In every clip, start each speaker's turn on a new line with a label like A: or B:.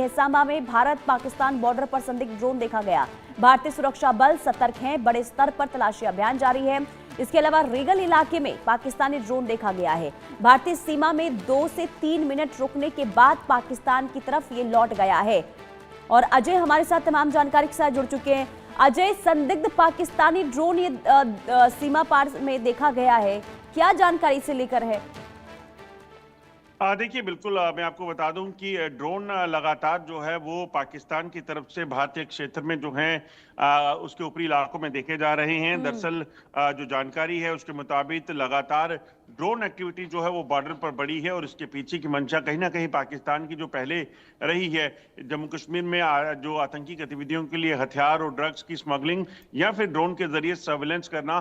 A: है। सांबा में भारत पाकिस्तान बॉर्डर पर संदिग्ध ड्रोन देखा गया। भारतीय सुरक्षा बल सतर्क हैं, बड़े स्तर पर तलाशी अभियान जारी है। इसके अलावा रेगल इलाके में पाकिस्तानी ड्रोन देखा गया है। भारतीय सीमा में 2 से 3 मिनट रुकने के बाद पाकिस्तान की तरफ ये लौट गया है। और अजय हमारे साथ तमाम जानकारी के साथ जुड़ चुके हैं। अजय, संदिग्ध पाकिस्तानी ड्रोन ये सीमा पार में देखा गया है, क्या जानकारी से लेकर है?
B: देखिए, बिल्कुल मैं आपको बता दूं कि ड्रोन लगातार जो है वो पाकिस्तान की तरफ से भारतीय क्षेत्र में जो है उसके ऊपरी इलाकों में देखे जा रहे हैं। दरअसल जो जानकारी है उसके मुताबिक लगातार ड्रोन एक्टिविटी जो है वो बॉर्डर पर बढ़ी है और इसके पीछे की मंशा कहीं ना कहीं पाकिस्तान की जो पहले रही है, जम्मू कश्मीर में जो आतंकी गतिविधियों के लिए हथियार और ड्रग्स की स्मगलिंग या फिर ड्रोन के जरिए सर्विलेंस करना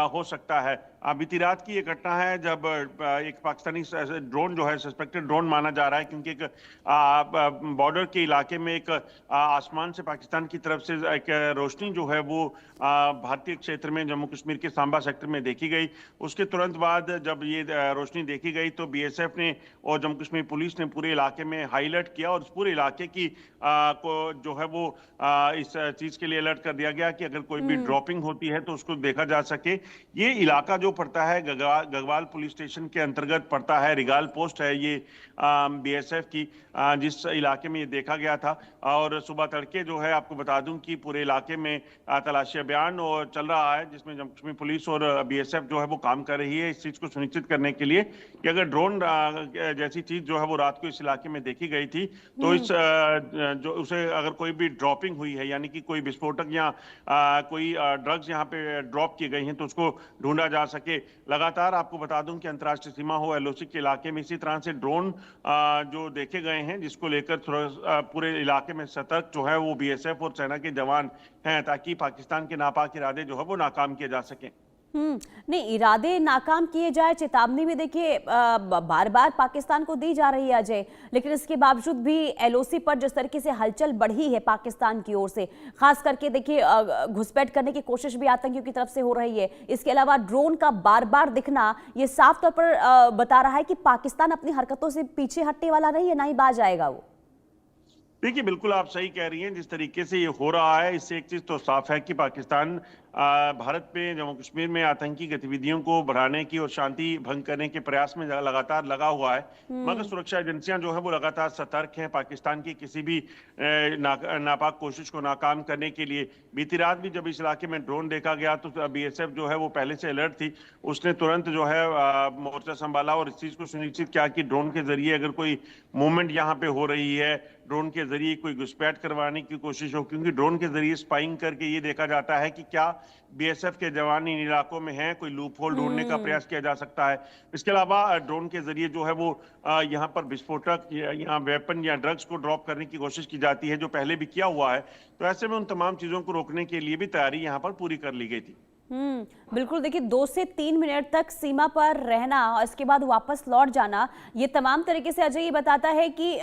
B: हो सकता है। बीती रात की ये घटना है जब एक पाकिस्तानी ड्रोन जो है सस्पेक्टेड ड्रोन माना जा रहा है, क्योंकि एक बॉर्डर के इलाके में एक आसमान से पाकिस्तान की तरफ से एक रोशनी जो है वो भारतीय क्षेत्र में जम्मू कश्मीर के सांबा सेक्टर में देखी गई। उसके तुरंत बाद जब ये रोशनी देखी गई तो बीएसएफ ने और जम्मू कश्मीर पुलिस ने पूरे इलाके में हाई अलर्ट किया और इस पूरे इलाके की को जो है वो इस चीज के लिए अलर्ट कर दिया गया कि अगर कोई भी ड्रॉपिंग होती है तो उसको देखा जा सके। ये इलाका जो पड़ता है गगवाल पुलिस स्टेशन के अंतर्गत पड़ता है, रिगाल पोस्ट है ये बीएसएफ की, जिस इलाके में ये देखा गया था। और सुबह तड़के जो है आपको बता दूं कि पूरे इलाके में तलाशी अभियान और चल रहा है, जिसमें जम्मू कश्मीर पुलिस और बीएसएफ जो है वो काम कर रही है इस चीज को सुनिश्चित करने के लिए कि अगर ड्रोन जैसी चीज जो है वो रात को इस इलाके में देखी गई थी तो इस जो उसे अगर कोई भी ड्रॉपिंग हुई है, यानी कि कोई विस्फोटक या कोई ड्रग्स यहाँ पे ड्रॉप की गई हैं तो उसको ढूंढा जा सके। लगातार आपको बता दूं कि अंतर्राष्ट्रीय सीमा हो एलओसी के इलाके में इसी तरह से ड्रोन जो देखे गए हैं, जिसको लेकर पूरे इलाके में सतर्क जो है वो बीएसएफ और सेना के जवान हैं, ताकि पाकिस्तान के नापाक इरादे जो है वो नाकाम किए जा सकें।
A: नहीं, इरादे नाकाम किए जाए, चेतावनी भी देखिए बार बार पाकिस्तान को दी जा रही है अजय, लेकिन इसके बावजूद भी एलओसी पर जिस तरीके से हलचल बढ़ी है पाकिस्तान की ओर से, खास करके देखिए घुसपैठ करने की कोशिश भी आतंकियों की तरफ से हो रही है। इसके अलावा ड्रोन का बार बार दिखना ये साफ तौर पर बता रहा है कि पाकिस्तान अपनी हरकतों से पीछे हटने वाला नहीं है, ना ही बाज आएगा वो।
B: देखिए, बिल्कुल आप सही कह रही हैं। जिस तरीके से ये हो रहा है इससे एक चीज तो साफ है कि पाकिस्तान भारत में जम्मू कश्मीर में आतंकी गतिविधियों को बढ़ाने की और शांति भंग करने के प्रयास में लगातार लगा हुआ है। मगर सुरक्षा एजेंसियां जो है वो लगातार सतर्क हैं पाकिस्तान की किसी भी नापाक कोशिश को नाकाम करने के लिए। बीती रात भी जब इस इलाके में ड्रोन देखा गया तो बीएसएफ जो है वो पहले से अलर्ट थी, उसने तुरंत जो है मोर्चा संभाला और इस चीज को सुनिश्चित किया कि ड्रोन के जरिए अगर कोई मूवमेंट यहाँ पे हो रही है, ड्रोन के जरिए कोई घुसपैठ करवाने की कोशिश हो, क्योंकि ड्रोन के जरिए स्पाइंग करके ये देखा जाता है कि क्या बीएसएफ के जवान इन इलाकों में हैं, कोई लूप होल ढूंढने का प्रयास किया जा सकता है। इसके अलावा ड्रोन के जरिए जो है वो यहाँ पर विस्फोटक या वेपन या ड्रग्स को ड्रॉप करने की कोशिश की जाती है, जो पहले भी किया हुआ है। तो ऐसे में उन तमाम चीजों को रोकने के लिए भी तैयारी यहाँ पर पूरी कर ली गई थी।
A: बिल्कुल, देखिए 2 से 3 मिनट तक सीमा पर रहना और इसके बाद वापस लौट जाना, ये तमाम तरीके से अजय ये बताता है कि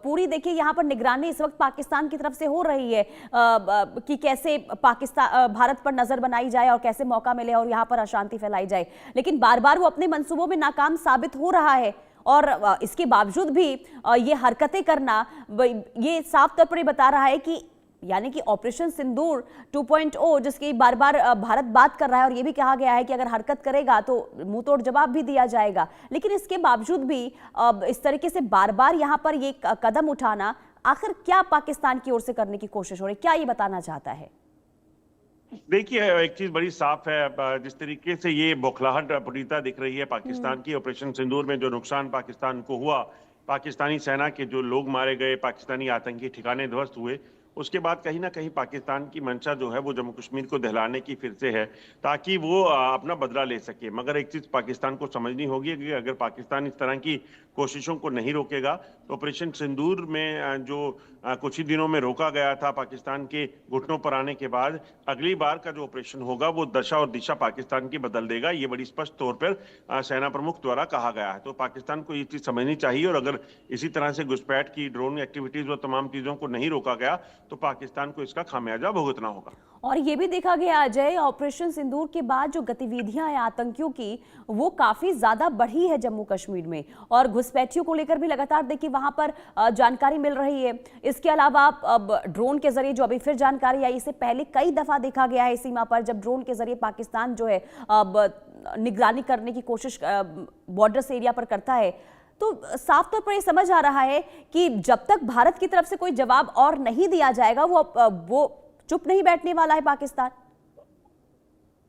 A: पूरी देखिए यहाँ पर निगरानी इस वक्त पाकिस्तान की तरफ से हो रही है कि कैसे पाकिस्तान भारत पर नजर बनाई जाए और कैसे मौका मिले और यहाँ पर अशांति फैलाई जाए। लेकिन बार बार वो अपने मंसूबों में नाकाम साबित हो रहा है और इसके बावजूद भी ये हरकतें करना ये साफ तौर पर ये बता रहा है कि यानी कि ऑपरेशन सिंदूर 2.0 जिसकी बार बार भारत बात कर रहा है और ये भी कहा गया है कि अगर हरकत करेगा तो मुंह तोड़ जवाब भी दिया जाएगा, लेकिन इसके बावजूद भी इस तरीके से बार बार यहाँ पर ये कदम उठाना आखिर क्या पाकिस्तान की ओर से करने की कोशिश हो रही है, क्या ये बताना चाहता है?
B: देखिए, एक चीज बड़ी साफ है, जिस तरीके से ये बौखलाहट पूरीता दिख रही है पाकिस्तान की। ऑपरेशन सिंदूर में जो नुकसान पाकिस्तान को हुआ, पाकिस्तानी सेना के जो लोग मारे गए, पाकिस्तानी आतंकी ठिकाने ध्वस्त हुए, उसके बाद कहीं ना कहीं पाकिस्तान की मंशा जो है वो जम्मू कश्मीर को दहलाने की फिर से है, ताकि वो अपना बदला ले सके। मगर एक चीज पाकिस्तान को समझनी होगी कि अगर पाकिस्तान इस तरह की कोशिशों को नहीं रोकेगा तो ऑपरेशन सिंदूर में जो कुछ ही दिनों में रोका गया था पाकिस्तान के घुटनों पर आने के बाद, अगली बार का जो ऑपरेशन होगा वो दशा और दिशा पाकिस्तान की बदल देगा। ये बड़ी स्पष्ट तौर पर सेना प्रमुख द्वारा कहा गया है। तो पाकिस्तान को ये चीज समझनी चाहिए और अगर इसी तरह से घुसपैठ की ड्रोन एक्टिविटीज और तमाम चीजों को नहीं रोका गया तो पाकिस्तान को इसका खामियाजा भुगतना होगा।
A: और ये भी देखा गया अजय, ऑपरेशन सिंदूर के बाद जो गतिविधियां हैं आतंकियों की, वो काफी ज्यादा बढ़ी है जम्मू कश्मीर में, और घुसपैठियों को लेकर भी लगातार देखिए वहां पर जानकारी मिल रही है। इसके अलावा अब ड्रोन के जरिए जो अभी फिर जानकारी आई, इससे पहले कई दफा देखा गया है सीमा पर जब ड्रोन के जरिए पाकिस्तान जो है निगरानी करने की कोशिश बॉर्डर्स एरिया पर करता है। तो साफ तौर पर यह समझ आ रहा है कि जब तक भारत की तरफ से कोई जवाब और नहीं दिया जाएगा वो चुप नहीं बैठने वाला है पाकिस्तान।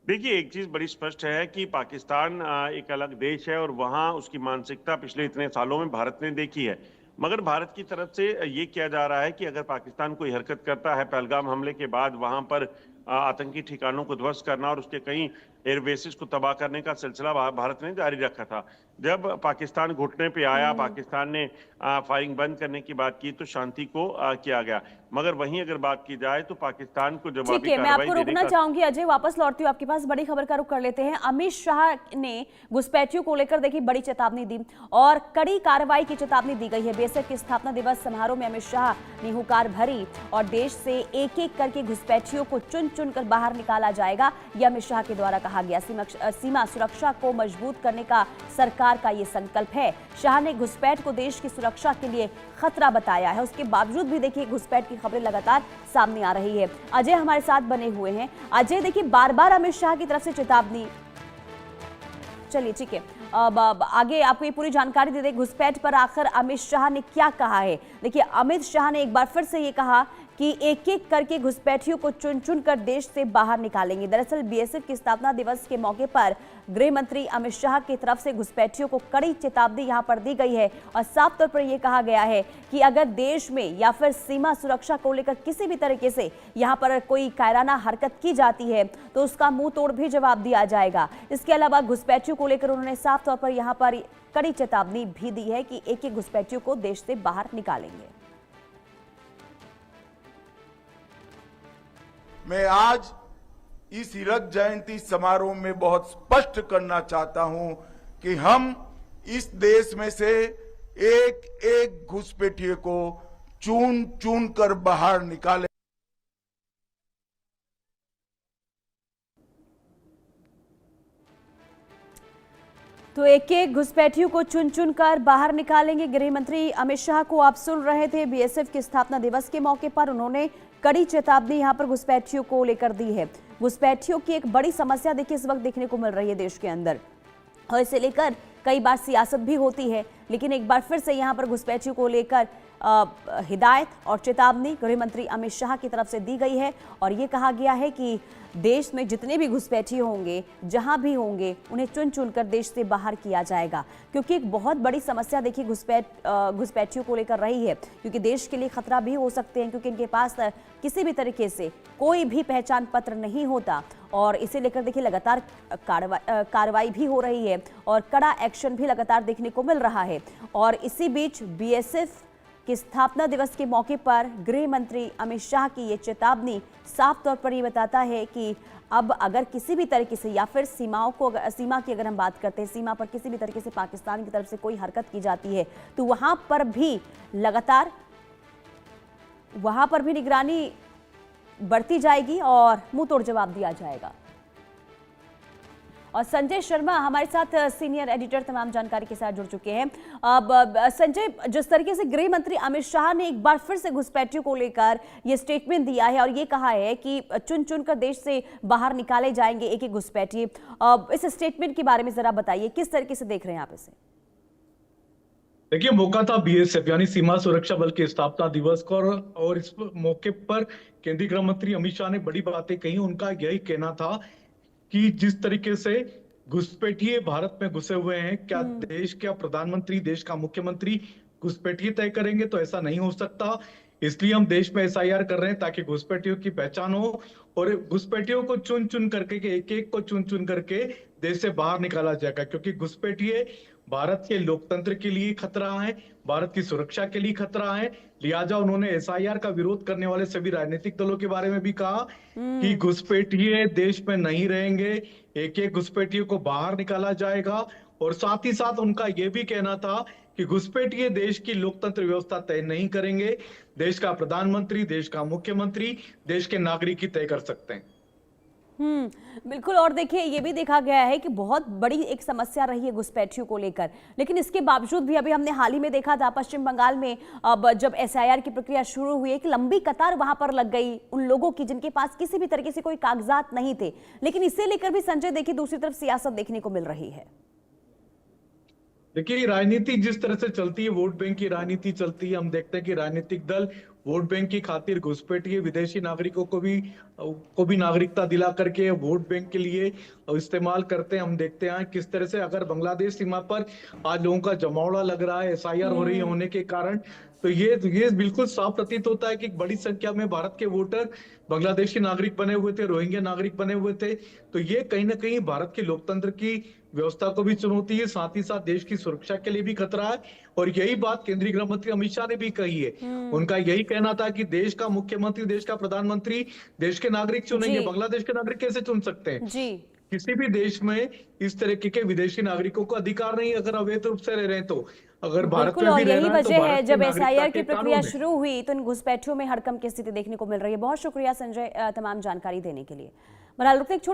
B: देखिए, एक चीज बड़ी स्पष्ट है कि पाकिस्तान एक अलग देश है और वहां उसकी मानसिकता पिछले इतने सालों में भारत ने देखी है। मगर भारत की तरफ से ये किया जा रहा है कि अगर पाकिस्तान कोई हरकत करता है, पहलगाम हमले के बाद वहां पर आतंकी ठिकानों को ध्वस्त करना और उसके कई एयरबेसिस को तबाह करने का सिलसिला भारत ने जारी रखा था। जब पाकिस्तान घुटने पे आया, पाकिस्तान ने फायरिंग बंद करने की बात की तो शांति को किया गया। मगर वहीं अगर बात की जाए तो पाकिस्तान को जवाबी
A: ठीक है, मैं आपको रोकना चाहूंगी अजय, वापस लौटती हूँ आपके पास। बड़ी खबर का रुख कर लेते हैं। अमित शाह ने घुसपैठियों को लेकर देखिए बड़ी चेतावनी दी और कड़ी कार्रवाई की चेतावनी दी गई है। बीएसएफ के स्थापना दिवस समारोह में अमित शाह ने हुंकार भरी और देश से एक एक करके घुसपैठियों को चुन चुन कर बाहर निकाला जाएगा, यह अमित शाह के द्वारा कहा गया। सीमा सुरक्षा को मजबूत करने का सरकार का ये संकल्प है। शाह ने घुसपैठ को देश की सुरक्षा के लिए खतरा बताया है। उसके बावजूद भी देखिए घुसपैठ की खबरें लगातार सामने आ रही है। अजय हमारे साथ बने हुए हैं। अजय देखिए बार बार अमित शाह की तरफ से चेतावनी, चलिए ठीक है, अब आगे आपको ये पूरी जानकारी दे दें घुसपैठ पर आखिर अमित शाह ने क्या कहा है। देखिए अमित शाह ने एक बार फिर से ये कहा कि एक एक करके घुसपैठियों को चुन चुन कर देश से बाहर निकालेंगे। दरअसल बीएसएफ की स्थापना दिवस के मौके पर गृह मंत्री अमित शाह की तरफ से घुसपैठियों को कड़ी चेतावनी यहां पर दी गई है और साफ तौर पर यह कहा गया है कि अगर देश में या फिर सीमा सुरक्षा को लेकर किसी भी तरीके से यहां पर कोई कायराना हरकत की जाती है तो उसका मुंह तोड़ भी जवाब दिया जाएगा। इसके अलावा घुसपैठियों को लेकर उन्होंने साफ तौर पर यहां पर कड़ी चेतावनी भी दी है कि एक एक घुसपैठियों को देश से बाहर निकालेंगे।
C: मैं आज इस हीरक जयंती समारोह में बहुत स्पष्ट करना चाहता हूं कि हम इस देश में से एक एक घुसपैठिए को चुन चुन कर बाहर निकाले।
A: तो एक एक घुसपैठियों को चुन चुन कर बाहर निकालेंगे। गृह मंत्री अमित शाह को आप सुन रहे थे। बीएसएफ के स्थापना दिवस के मौके पर उन्होंने कड़ी चेतावनी यहां पर घुसपैठियों को लेकर दी है। घुसपैठियों की एक बड़ी समस्या देखिए इस वक्त देखने को मिल रही है देश के अंदर और इसे लेकर कई बार सियासत भी होती है, लेकिन एक बार फिर से यहां पर घुसपैठियों को लेकर हिदायत और चेतावनी गृह मंत्री अमित शाह की तरफ से दी गई है और ये कहा गया है कि देश में जितने भी घुसपैठिए होंगे, जहां भी होंगे, उन्हें चुन चुन कर देश से बाहर किया जाएगा। क्योंकि एक बहुत बड़ी समस्या देखिए घुसपैठियों को लेकर रही है, क्योंकि देश के लिए खतरा भी हो सकते हैं, क्योंकि इनके पास किसी भी तरीके से कोई भी पहचान पत्र नहीं होता और इसे लेकर देखिए लगातार कार्रवाई भी हो रही है और कड़ा एक्शन भी लगातार देखने को मिल रहा है। और इसी बीच बीएसएफ कि स्थापना दिवस के मौके पर गृह मंत्री अमित शाह की ये चेतावनी साफ तौर पर ये बताता है कि अब अगर किसी भी तरीके से या फिर सीमा की अगर हम बात करते हैं, सीमा पर किसी भी तरीके से पाकिस्तान की तरफ से कोई हरकत की जाती है तो वहां पर भी लगातार निगरानी बढ़ती जाएगी और मुंह तोड़ जवाब दिया जाएगा। और संजय शर्मा हमारे साथ सीनियर एडिटर तमाम जानकारी के साथ जुड़ चुके हैं। अब संजय, जिस तरीके से गृह मंत्री अमित शाह ने एक बार फिर से घुसपैठियों को लेकर ये स्टेटमेंट दिया है और ये कहा है कि चुन चुन कर देश से बाहर निकाले जाएंगे एक एक घुसपैठिए, इस स्टेटमेंट के बारे में जरा बताइए, किस तरीके से देख रहे हैं आप इसे?
D: देखिए, मौका था बीएसएफ यानी सीमा सुरक्षा बल के स्थापना दिवस को और इस मौके पर केंद्रीय गृह मंत्री अमित शाह ने बड़ी बातें कही। उनका यही कहना था कि जिस तरीके से घुसपैठिए भारत में घुसे हुए हैं, क्या देश, क्या प्रधानमंत्री, देश का मुख्यमंत्री घुसपैठिए तय करेंगे? तो ऐसा नहीं हो सकता। इसलिए हम देश में एसआईआर कर रहे हैं ताकि घुसपैठियों की पहचान हो और घुसपैठियों को चुन चुन करके, एक एक को चुन चुन करके देश से बाहर निकाला जाएगा, क्योंकि घुसपैठिए भारत के लोकतंत्र के लिए खतरा है, भारत की सुरक्षा के लिए खतरा है। लिहाजा उन्होंने एसआईआर का विरोध करने वाले सभी राजनीतिक दलों के बारे में भी कहा कि घुसपैठिए देश में नहीं रहेंगे, एक एक घुसपैठिए को बाहर निकाला जाएगा और साथ ही साथ उनका यह भी कहना था कि घुसपैठिए देश की लोकतंत्र व्यवस्था तय नहीं करेंगे। देश का प्रधानमंत्री, देश का मुख्यमंत्री, देश के नागरिक ही तय कर सकते हैं।
A: बिल्कुल। और देखिए ये भी देखा गया है कि बहुत बड़ी एक समस्या रही है घुसपैठियों को लेकर, लेकिन इसके बावजूद भी अभी हमने हाल ही में देखा था पश्चिम बंगाल में, अब जब एसआईआर की प्रक्रिया शुरू हुई, एक लंबी कतार वहां पर लग गई उन लोगों की जिनके पास किसी भी तरीके से कोई कागजात नहीं थे। लेकिन इसे लेकर भी संजय देखिए दूसरी तरफ सियासत देखने को मिल रही है।
D: देखिए राजनीति जिस तरह से चलती है, वोट बैंक की राजनीति चलती है। हम देखते हैं कि राजनीतिक दल वोट बैंक की खातिर घुसपैठिए विदेशी नागरिकों को भी नागरिकता दिला करके वोट बैंक के लिए इस्तेमाल करते हैं। हम देखते हैं किस तरह से अगर बांग्लादेश सीमा पर आज लोगों का जमावड़ा लग रहा है एसआईआर हो रही है होने के कारण, तो ये बिल्कुल साफ प्रतीत होता है कि बड़ी संख्या में भारत के वोटर बांग्लादेशी नागरिक बने हुए थे, रोहिंग्या नागरिक बने हुए थे। तो ये कहीं ना कहीं भारत के लोकतंत्र की व्यवस्था को भी चुनौती है, साथ ही साथ देश की सुरक्षा के लिए भी खतरा है। और यही बात केंद्रीय गृह मंत्री अमित शाह ने भी कही है। उनका यही कहना था कि देश का मुख्यमंत्री, देश का प्रधानमंत्री देश के नागरिक चुनेंगे, बांग्लादेश के नागरिक कैसे चुन सकते हैं?
A: जी।
D: किसी भी देश में इस तरीके के विदेशी नागरिकों को अधिकार नहीं, अगर अवैध रूप से रह रहे हैं तो। अगर भारत में भी
A: यही वजह है जब
D: नागरिकता
A: एसआईआर की
D: के
A: प्रक्रिया
D: कानून है।
A: शुरू हुई तो इन घुसपैठियों में हड़कंप की स्थिति देखने को मिल रही है। बहुत शुक्रिया संजय तमाम जानकारी देने के लिए। बहरहाल रुकते एक छोटे